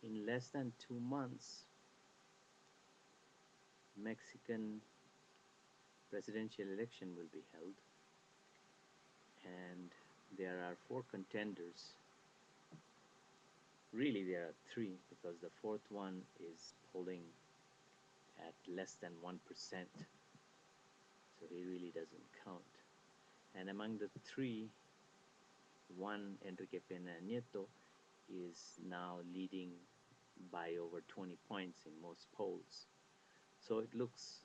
In less than 2 months, Mexican presidential election will be held, and there are four contenders. Really, there are three because the fourth one is polling at less than 1%, so he really doesn't count. And among the three, one, Enrique Pena Nieto, is now leading by over 20 points in most polls. So it looks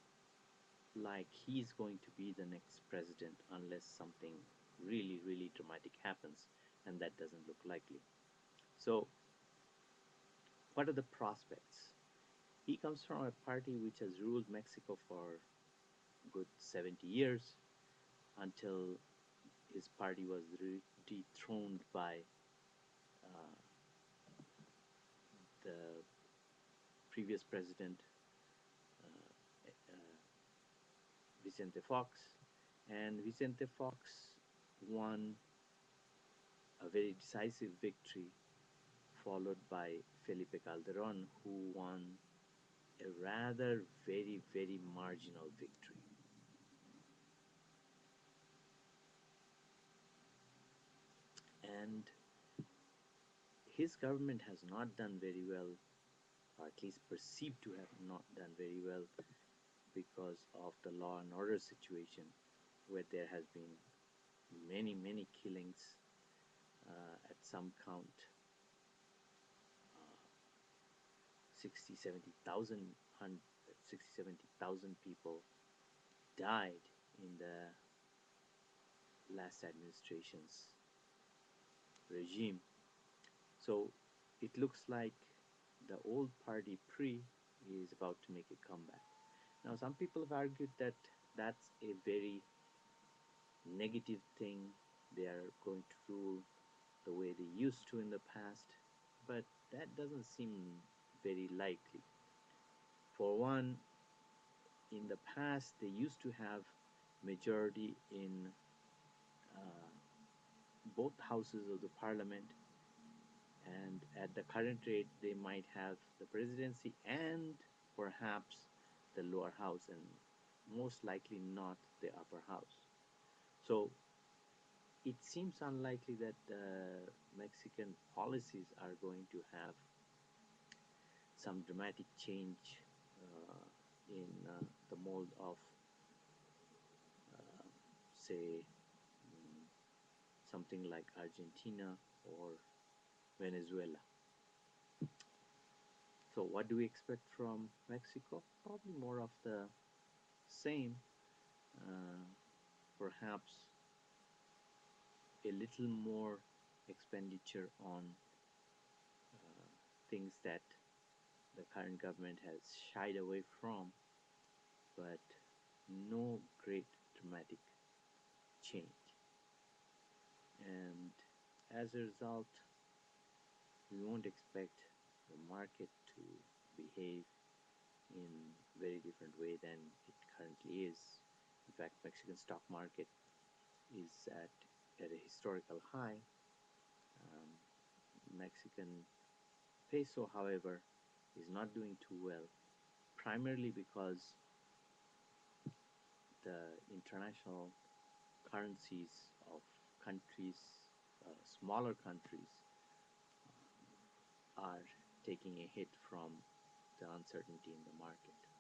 like he's going to be the next president unless something really, really dramatic happens, and that doesn't look likely. So, what are the prospects? He comes from a party which has ruled Mexico for a good 70 years until his party was dethroned by uh, the previous president, uh, Vicente Fox. And Vicente Fox won a very decisive victory, followed by Felipe Calderon, who won a rather very, very marginal victory. And his government has not done very well, or at least perceived to have not done very well, because of the law and order situation, where there has been many, many killings at some count. 60, 70,000, 60, 70,000 people died in the last administration's regime. So it looks like the old party PRI is about to make a comeback. Now, some people have argued that that's a very negative thing. They are going to rule the way they used to in the past, but that doesn't seem very likely. For one, in the past, they used to have majority in uh, both houses of the parliament, and at the current rate, they might have the presidency and perhaps the lower house, and most likely not the upper house. So it seems unlikely that the Mexican policies are going to have some dramatic change uh, in the mold of, say, mm, something like Argentina or Venezuela. So, what do we expect from Mexico? Probably more of the same, uh, perhaps a little more expenditure on things that the current government has shied away from, but no great dramatic change. And as a result, we won't expect the market to behave in very different way than it currently is. In fact, Mexican stock market is at a historical high. Um, Mexican peso, however, is not doing too well, primarily because the international currencies of countries, smaller countries, are taking a hit from the uncertainty in the market.